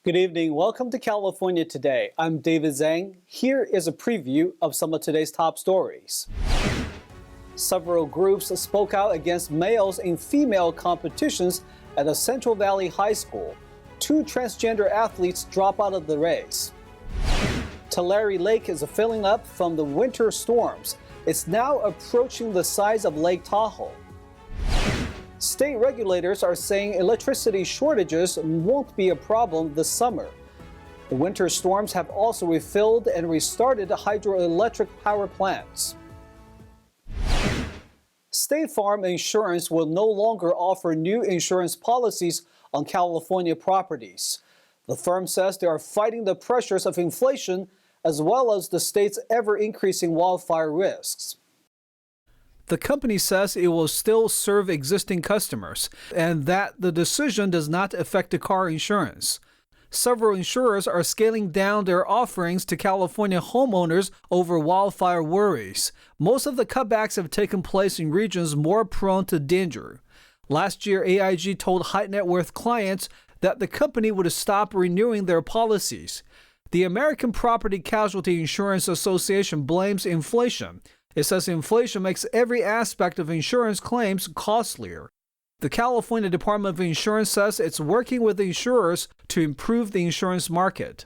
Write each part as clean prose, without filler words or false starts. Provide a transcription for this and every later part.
Good evening. Welcome to California Today. I'm David Zhang. Here is a preview of some of today's top stories. Several groups spoke out against males in female competitions at a Central Valley high school. 2 transgender athletes drop out of the race. Tulare Lake is filling up from the winter storms. It's now approaching the size of Lake Tahoe. State regulators are saying electricity shortages won't be a problem this summer. The winter storms have also refilled and restarted hydroelectric power plants. State Farm Insurance will no longer offer new insurance policies on California properties. The firm says they are fighting the pressures of inflation as well as the state's ever-increasing wildfire risks. The company says it will still serve existing customers and that the decision does not affect the car insurance. Several insurers are scaling down their offerings to California homeowners over wildfire worries. Most of the cutbacks have taken place in regions more prone to danger. Last year, AIG told high net worth clients that the company would stop renewing their policies. The American Property Casualty Insurance Association blames inflation. It says inflation makes every aspect of insurance claims costlier. The California Department of Insurance says it's working with insurers to improve the insurance market.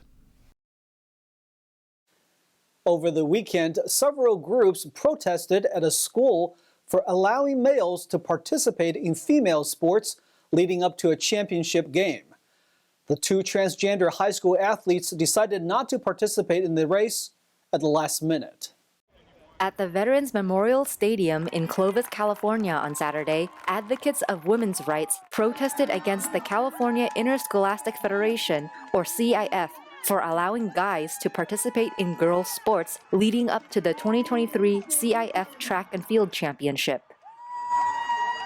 Over the weekend, several groups protested at a school for allowing males to participate in female sports leading up to a championship game. The 2 transgender high school athletes decided not to participate in the race at the last minute. At the Veterans Memorial Stadium in Clovis, California on Saturday, advocates of women's rights protested against the California Interscholastic Federation, or CIF, for allowing guys to participate in girls' sports leading up to the 2023 CIF Track and Field Championship.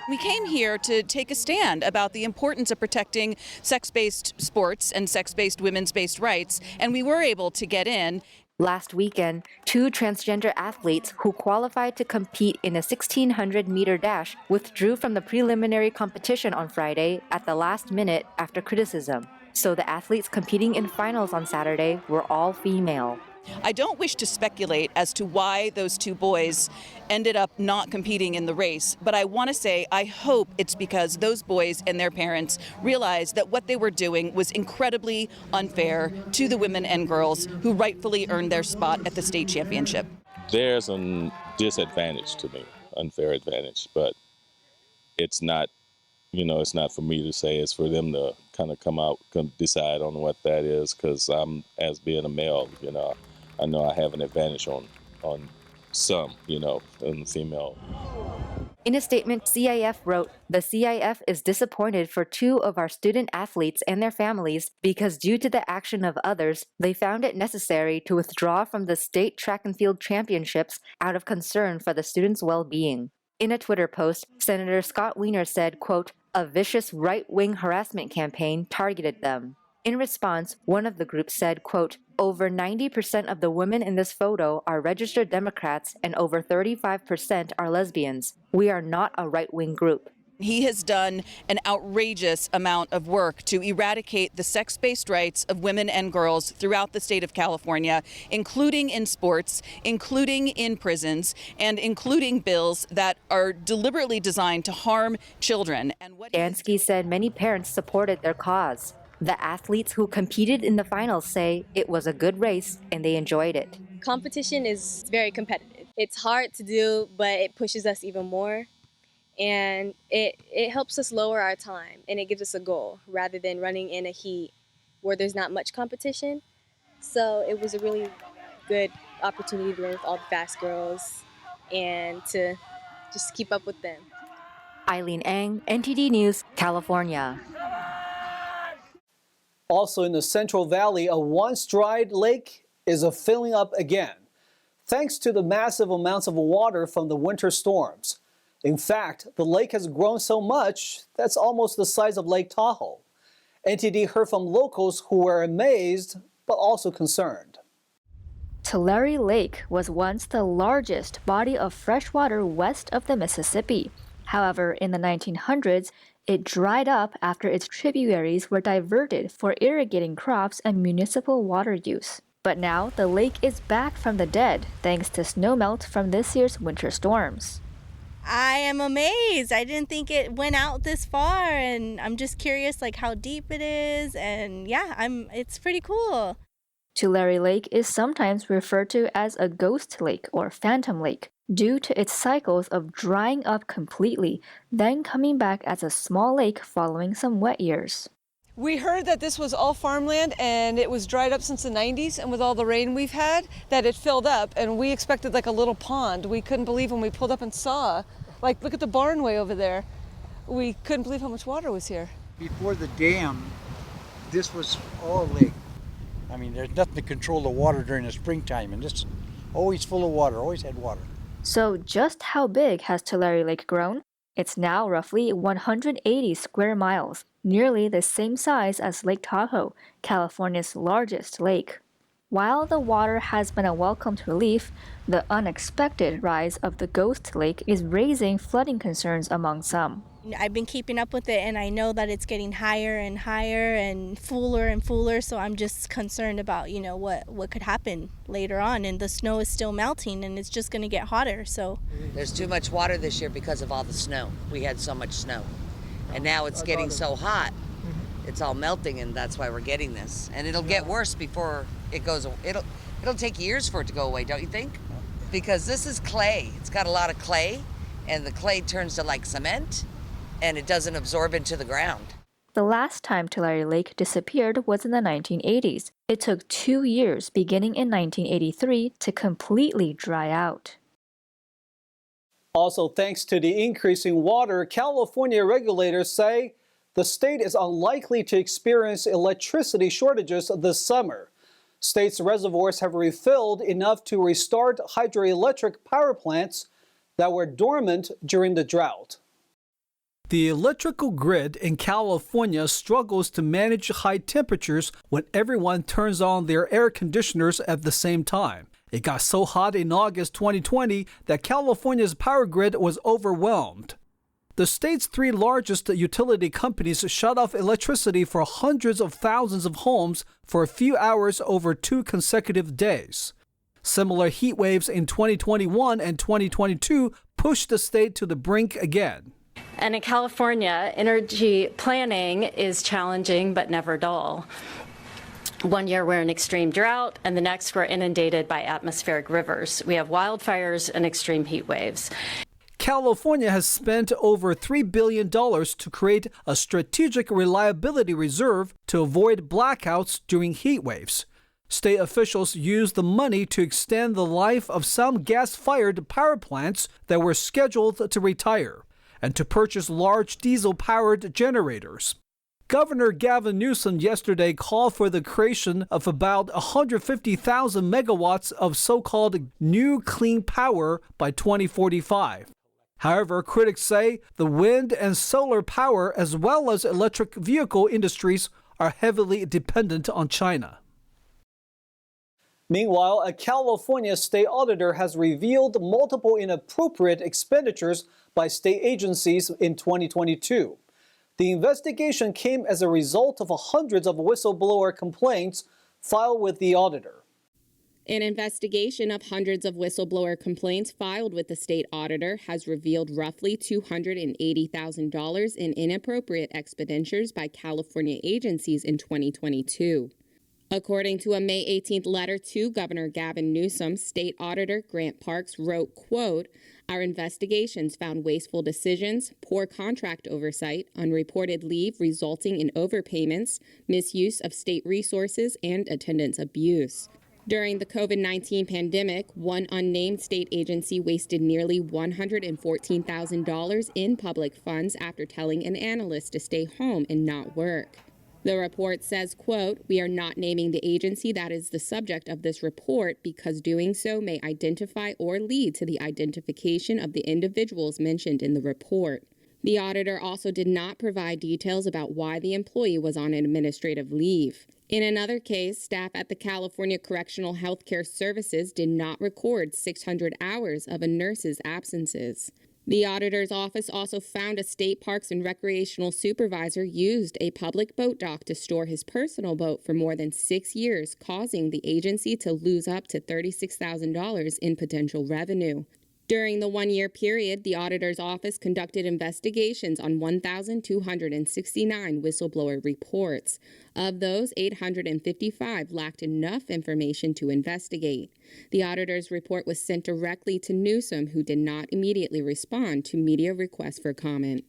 We came here to take a stand about the importance of protecting sex-based sports and sex-based women's-based rights, and we were able to get in. Last weekend, 2 transgender athletes who qualified to compete in a 1,600-meter dash withdrew from the preliminary competition on Friday at the last minute after criticism. So the athletes competing in finals on Saturday were all female. I don't wish to speculate as to why those 2 boys ended up not competing in the race, but I want to say I hope it's because those boys and their parents realized that what they were doing was incredibly unfair to the women and girls who rightfully earned their spot at the state championship. There's a disadvantage to me, unfair advantage, but it's not, it's not for me to say. It's for them to kind of come decide on what that is, because as being a male, I know I have an advantage on some, in female. In a statement, CIF wrote, "The CIF is disappointed for 2 of our student athletes and their families because due to the action of others, they found it necessary to withdraw from the state track and field championships out of concern for the students' well-being." In a Twitter post, Senator Scott Wiener said, quote, "A vicious right-wing harassment campaign targeted them." In response, one of the groups said, quote, "Over 90% of the women in this photo are registered Democrats and over 35% are lesbians. We are not a right-wing group." He has done an outrageous amount of work to eradicate the sex-based rights of women and girls throughout the state of California, including in sports, including in prisons, and including bills that are deliberately designed to harm children. Dansky said many parents supported their cause. The athletes who competed in the finals say it was a good race and they enjoyed it. Competition is very competitive. It's hard to do, but it pushes us even more. And it helps us lower our time, and it gives us a goal rather than running in a heat where there's not much competition. So it was a really good opportunity to run with all the fast girls and to just keep up with them. Eileen Ang, NTD News, California. Also in the Central Valley, a once dried lake is filling up again, thanks to the massive amounts of water from the winter storms. In fact, the lake has grown so much that's almost the size of Lake Tahoe. NTD heard from locals who were amazed but also concerned. Tulare Lake was once the largest body of fresh water west of the Mississippi. However, in the 1900s, It dried up after its tributaries were diverted for irrigating crops and municipal water use. But now the lake is back from the dead thanks to snowmelt from this year's winter storms. I am amazed. I didn't think it went out this far, and I'm just curious like how deep it is, and yeah, it's pretty cool. Tulare Lake is sometimes referred to as a ghost lake or phantom lake due to its cycles of drying up completely, then coming back as a small lake following some wet years. We heard that this was all farmland and it was dried up since the 90s, and with all the rain we've had, that it filled up, and we expected like a little pond. We couldn't believe when we pulled up and saw, like, look at the barn way over there. We couldn't believe how much water was here. Before the dam, this was all lake. I mean, there's nothing to control the water during the springtime, and this always full of water, always had water. So just how big has Tulare Lake grown? It's now roughly 180 square miles, nearly the same size as Lake Tahoe, California's largest lake. While the water has been a welcomed relief, the unexpected rise of the ghost lake is raising flooding concerns among some. I've been keeping up with it, and I know that it's getting higher and higher and fuller, so I'm just concerned about, what could happen later on. And the snow is still melting, and it's just going to get hotter, so. There's too much water this year because of all the snow. We had so much snow. And now it's getting so hot. It's all melting, and that's why we're getting this. And it'll get worse before it goes. It'll take years for it to go away, don't you think? Because this is clay. It's got a lot of clay, and the clay turns to like cement, and it doesn't absorb into the ground. The last time Tulare Lake disappeared was in the 1980s. It took 2 years, beginning in 1983, to completely dry out. Also, thanks to the increasing water, California regulators say the state is unlikely to experience electricity shortages this summer. State's reservoirs have refilled enough to restart hydroelectric power plants that were dormant during the drought. The electrical grid in California struggles to manage high temperatures when everyone turns on their air conditioners at the same time. It got so hot in August 2020 that California's power grid was overwhelmed. The state's 3 largest utility companies shut off electricity for hundreds of thousands of homes for a few hours over 2 consecutive days. Similar heat waves in 2021 and 2022 pushed the state to the brink again. And in California, energy planning is challenging but never dull. One year we're in extreme drought, and the next we're inundated by atmospheric rivers. We have wildfires and extreme heat waves. California has spent over $3 billion to create a strategic reliability reserve to avoid blackouts during heat waves. State officials used the money to extend the life of some gas-fired power plants that were scheduled to retire, and to purchase large diesel-powered generators. Governor Gavin Newsom yesterday called for the creation of about 150,000 megawatts of so-called new clean power by 2045. However, critics say the wind and solar power as well as electric vehicle industries are heavily dependent on China. Meanwhile, a California state auditor has revealed multiple inappropriate expenditures by state agencies in 2022. The investigation came as a result of hundreds of whistleblower complaints filed with the auditor. An investigation of hundreds of whistleblower complaints filed with the state auditor has revealed roughly $280,000 in inappropriate expenditures by California agencies in 2022. According to a May 18th letter to Governor Gavin Newsom, State Auditor Grant Parks wrote, quote, "Our investigations found wasteful decisions, poor contract oversight, unreported leave resulting in overpayments, misuse of state resources, and attendance abuse. During the COVID-19 pandemic, one unnamed state agency wasted nearly $114,000 in public funds after telling an analyst to stay home and not work." The report says, quote, "We are not naming the agency that is the subject of this report because doing so may identify or lead to the identification of the individuals mentioned in the report." The auditor also did not provide details about why the employee was on administrative leave. In another case, staff at the California Correctional Healthcare Services did not record 600 hours of a nurse's absences. The auditor's office also found a state parks and recreational supervisor used a public boat dock to store his personal boat for more than 6 years, causing the agency to lose up to $36,000 in potential revenue. During the one-year period, the auditor's office conducted investigations on 1,269 whistleblower reports. Of those, 855 lacked enough information to investigate. The auditor's report was sent directly to Newsom, who did not immediately respond to media requests for comment.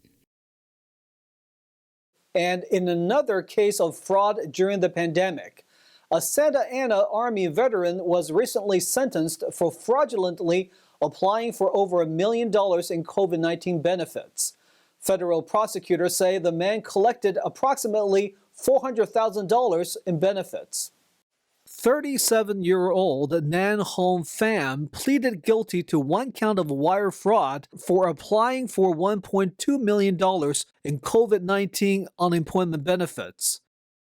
And in another case of fraud during the pandemic, a Santa Ana Army veteran was recently sentenced for fraudulently applying for over $1 million in COVID-19 benefits. Federal prosecutors say the man collected approximately $400,000 in benefits. 37-year-old Nan Hong Pham pleaded guilty to one count of wire fraud for applying for $1.2 million in COVID-19 unemployment benefits.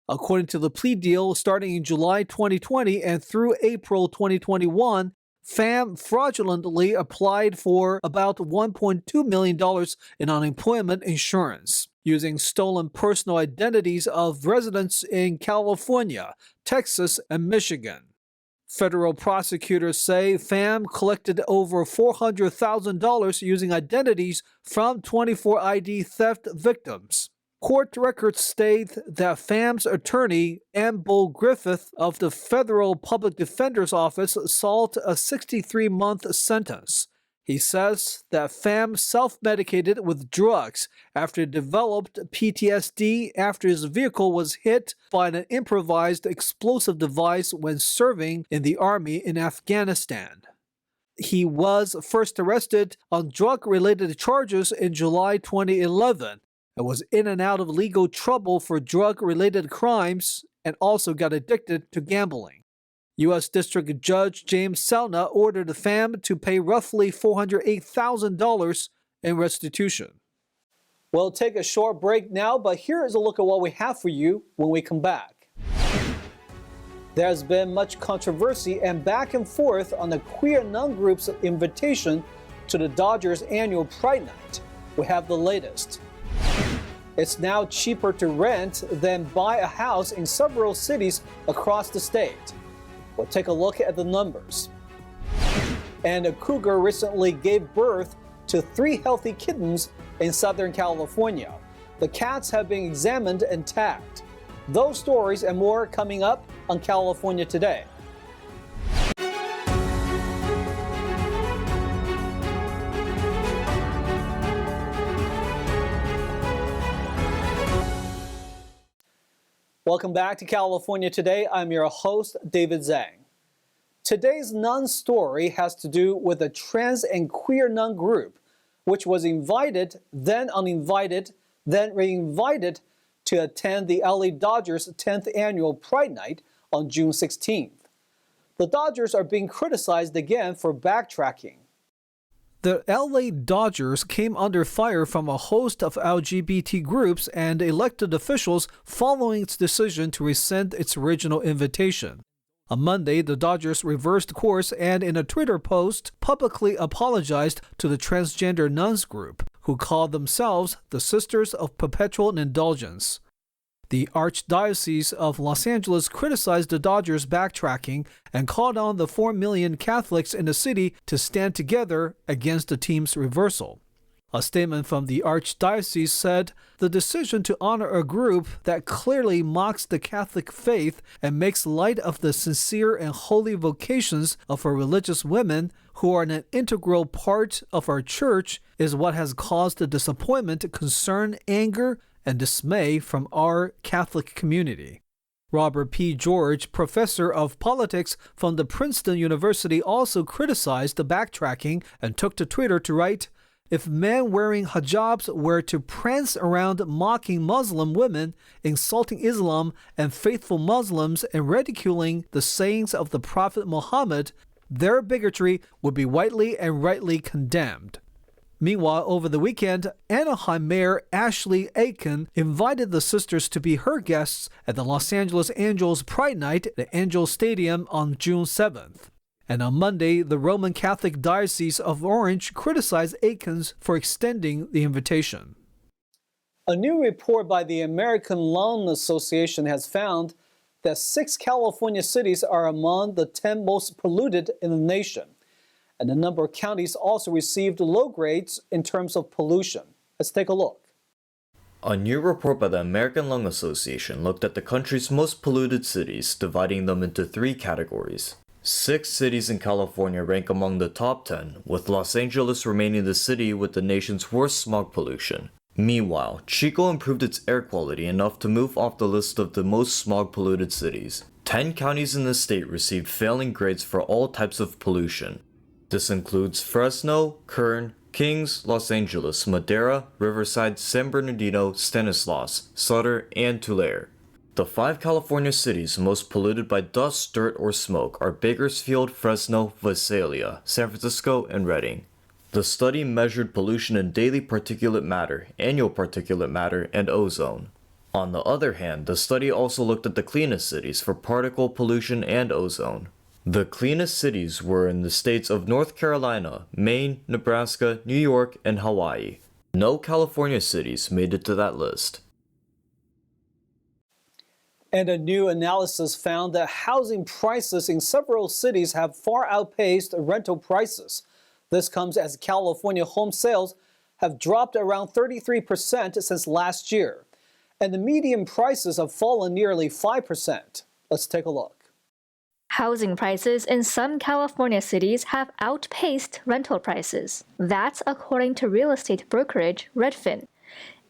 According to the plea deal, starting in July 2020 and through April 2021, Pham fraudulently applied for about $1.2 million in unemployment insurance using stolen personal identities of residents in California, Texas, and Michigan. Federal prosecutors say Pham collected over $400,000 using identities from 24 ID theft victims. Court records state that Pham's attorney, Amble Griffith of the Federal Public Defender's Office, sought a 63-month sentence. He says that Pham self-medicated with drugs after he developed PTSD after his vehicle was hit by an improvised explosive device when serving in the army in Afghanistan. He was first arrested on drug-related charges in July 2011. And was in and out of legal trouble for drug-related crimes and also got addicted to gambling. U.S. District Judge James Selna ordered Pham to pay roughly $408,000 in restitution. We'll take a short break now, but here is a look at what we have for you when we come back. There's been much controversy and back and forth on the queer nun group's invitation to the Dodgers' annual Pride Night. We have the latest. It's now cheaper to rent than buy a house in several cities across the state. We'll take a look at the numbers. And a cougar recently gave birth to 3 healthy kittens in Southern California. The cats have been examined and tagged. Those stories and more coming up on California Today. Welcome back to California Today. I'm your host, David Zhang. Today's nun story has to do with a trans and queer nun group, which was invited, then uninvited, then re-invited to attend the LA Dodgers' 10th annual Pride Night on June 16th. The Dodgers are being criticized again for backtracking. The LA Dodgers came under fire from a host of LGBT groups and elected officials following its decision to rescind its original invitation. On Monday, the Dodgers reversed course and in a Twitter post publicly apologized to the transgender nuns group, who called themselves the Sisters of Perpetual Indulgence. The Archdiocese of Los Angeles criticized the Dodgers' backtracking and called on the 4 million Catholics in the city to stand together against the team's reversal. A statement from the Archdiocese said, "The decision to honor a group that clearly mocks the Catholic faith and makes light of the sincere and holy vocations of our religious women who are an integral part of our church is what has caused the disappointment, concern, anger, and dismay from our Catholic community." Robert P. George, professor of politics from the Princeton University, also criticized the backtracking and took to Twitter to write, "If men wearing hijabs were to prance around mocking Muslim women, insulting Islam and faithful Muslims, and ridiculing the sayings of the Prophet Muhammad, their bigotry would be widely and rightly condemned." Meanwhile, over the weekend, Anaheim Mayor Ashley Aiken invited the sisters to be her guests at the Los Angeles Angels Pride Night at Angels Stadium on June 7th. And on Monday, the Roman Catholic Diocese of Orange criticized Aikens for extending the invitation. A new report by the American Lung Association has found that 6 California cities are among the 10 most polluted in the nation. And a number of counties also received low grades in terms of pollution. Let's take a look. A new report by the American Lung Association looked at the country's most polluted cities, dividing them into 3 categories. 6 cities in California rank among the top 10, with Los Angeles remaining the city with the nation's worst smog pollution. Meanwhile, Chico improved its air quality enough to move off the list of the most smog-polluted cities. 10 counties in the state received failing grades for all types of pollution. This includes Fresno, Kern, Kings, Los Angeles, Madera, Riverside, San Bernardino, Stanislaus, Sutter, and Tulare. The 5 California cities most polluted by dust, dirt, or smoke are Bakersfield, Fresno, Visalia, San Francisco, and Redding. The study measured pollution in daily particulate matter, annual particulate matter, and ozone. On the other hand, the study also looked at the cleanest cities for particle pollution and ozone. The cleanest cities were in the states of North Carolina, Maine, Nebraska, New York, and Hawaii. No California cities made it to that list. And a new analysis found that housing prices in several cities have far outpaced rental prices. This comes as California home sales have dropped around 33% since last year, and the median prices have fallen nearly 5%. Let's take a look. Housing prices in some California cities have outpaced rental prices. That's according to real estate brokerage Redfin.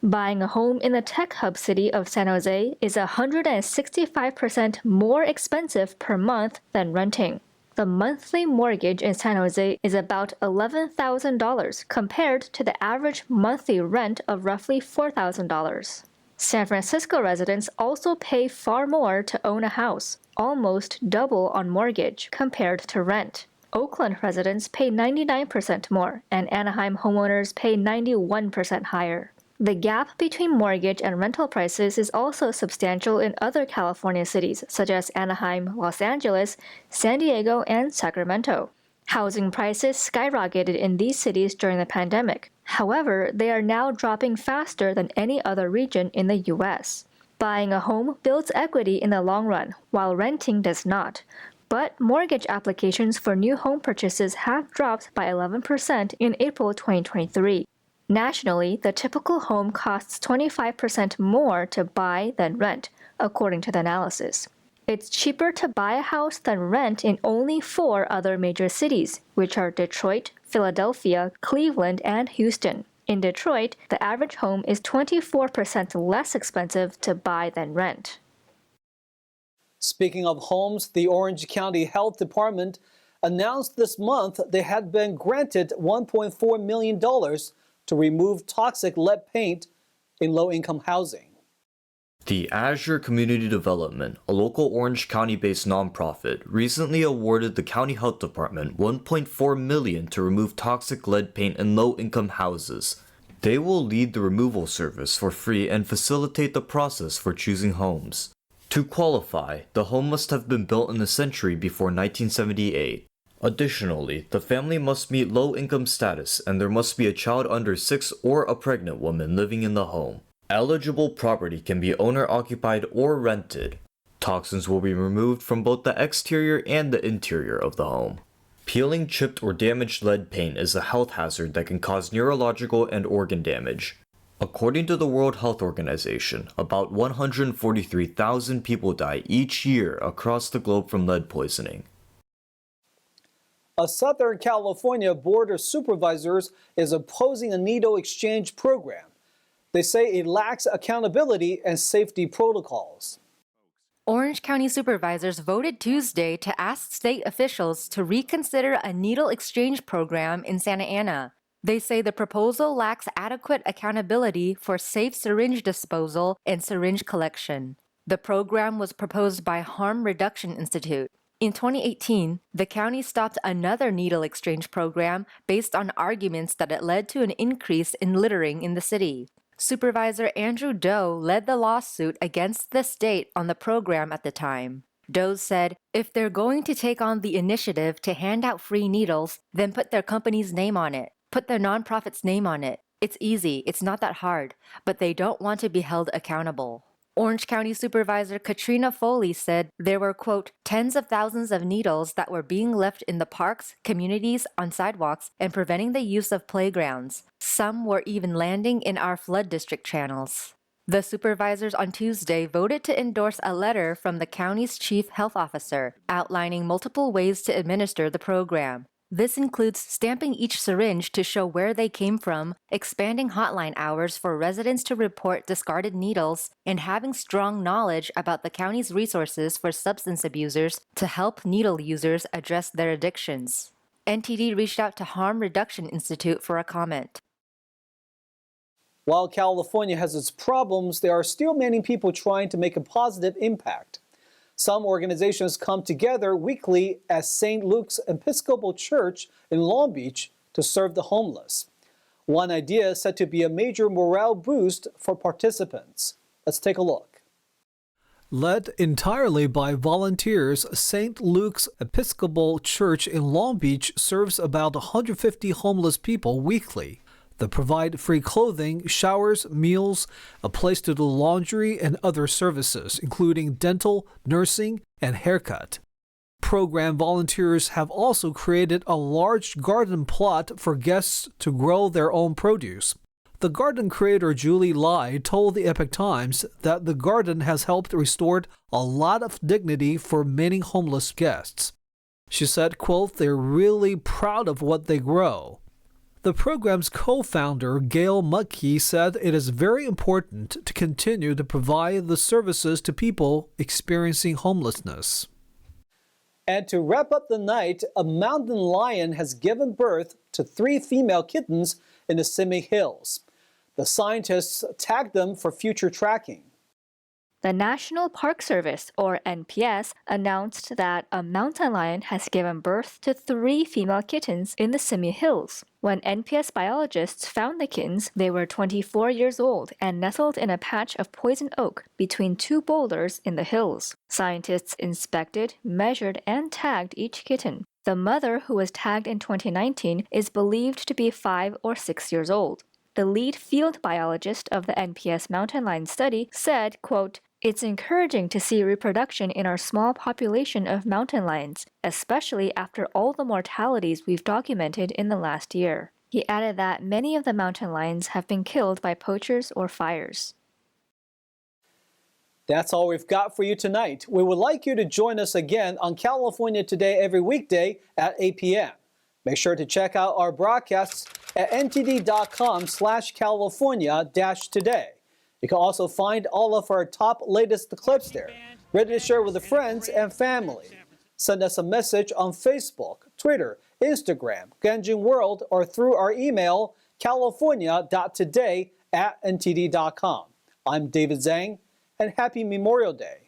Buying a home in the tech hub city of San Jose is 165% more expensive per month than renting. The monthly mortgage in San Jose is about $11,000 compared to the average monthly rent of roughly $4,000. San Francisco residents also pay far more to own a house, almost double on mortgage compared to rent. Oakland residents pay 99% more, and Anaheim homeowners pay 91% higher. The gap between mortgage and rental prices is also substantial in other California cities, such as Anaheim, Los Angeles, San Diego, and Sacramento. Housing prices skyrocketed in these cities during the pandemic. However, they are now dropping faster than any other region in the U.S. Buying a home builds equity in the long run, while renting does not. But mortgage applications for new home purchases have dropped by 11% in April 2023. Nationally, the typical home costs 25% more to buy than rent, according to the analysis. It's cheaper to buy a house than rent in only 4 other major cities, which are Detroit, Philadelphia, Cleveland, and Houston. In Detroit, the average home is 24% less expensive to buy than rent. Speaking of homes, the Orange County Health Department announced this month they had been granted $1.4 million to remove toxic lead paint in low-income housing. The Azure Community Development, a local Orange County-based nonprofit, recently awarded the County Health Department $1.4 million to remove toxic lead paint in low-income houses. They will lead the removal service for free and facilitate the process for choosing homes. To qualify, the home must have been built in the century before 1978. Additionally, the family must meet low-income status and there must be a child under 6 or a pregnant woman living in the home. Eligible property can be owner-occupied or rented. Toxins will be removed from both the exterior and the interior of the home. Peeling chipped or damaged lead paint is a health hazard that can cause neurological and organ damage. According to the World Health Organization, about 143,000 people die each year across the globe from lead poisoning. A Southern California Board of Supervisors is opposing a needle exchange program. They say it lacks accountability and safety protocols. Orange County supervisors voted Tuesday to ask state officials to reconsider a needle exchange program in Santa Ana. They say the proposal lacks adequate accountability for safe syringe disposal and syringe collection. The program was proposed by Harm Reduction Institute. In 2018, the county stopped another needle exchange program based on arguments that it led to an increase in littering in the city. Supervisor Andrew Doe led the lawsuit against the state on the program at the time. Doe's said if they're going to take on the initiative to hand out free needles, then put their company's name on it. Put their nonprofit's name on it. It's easy, it's not that hard, but they don't want to be held accountable. Orange County Supervisor Katrina Foley said there were, quote, tens of thousands of needles that were being left in the parks, communities, on sidewalks, and preventing the use of playgrounds. Some were even landing in our flood district channels. The supervisors on Tuesday voted to endorse a letter from the county's chief health officer outlining multiple ways to administer the program. This includes stamping each syringe to show where they came from, expanding hotline hours for residents to report discarded needles, and having strong knowledge about the county's resources for substance abusers to help needle users address their addictions. NTD reached out to Harm Reduction Institute for a comment. While California has its problems, there are still many people trying to make a positive impact. Some organizations come together weekly at St. Luke's Episcopal Church in Long Beach to serve the homeless. One idea is said to be a major morale boost for participants. Let's take a look. Led entirely by volunteers, St. Luke's Episcopal Church in Long Beach serves about 150 homeless people weekly. They provide free clothing, showers, meals, a place to do laundry, and other services, including dental, nursing, and haircut. Program volunteers have also created a large garden plot for guests to grow their own produce. The garden creator Julie Lai told the Epoch Times that the garden has helped restore a lot of dignity for many homeless guests. She said, quote, they're really proud of what they grow. The program's co-founder, Gail Mudkey, said it is very important to continue to provide the services to people experiencing homelessness. And to wrap up the night, a mountain lion has given birth to 3 female kittens in the Simi Hills. The scientists tagged them for future tracking. The National Park Service, or NPS, announced that a mountain lion has given birth to 3 female kittens in the Simi Hills. When NPS biologists found the kittens, they were 24 years old and nestled in a patch of poison oak between 2 boulders in the hills. Scientists inspected, measured, and tagged each kitten. The mother, who was tagged in 2019, is believed to be 5 or 6 years old. The lead field biologist of the NPS mountain lion study said, quote, it's encouraging to see reproduction in our small population of mountain lions, especially after all the mortalities we've documented in the last year. He added that many of the mountain lions have been killed by poachers or fires. That's all we've got for you tonight. We would like you to join us again on California Today every weekday at 8 p.m. Make sure to check out our broadcasts at ntd.com/California-today. You can also find all of our top latest clips there, ready to share with the friends and family. Send us a message on Facebook, Twitter, Instagram, Ganjin World, or through our email, california.today@ntd.com. I'm David Zhang, and happy Memorial Day.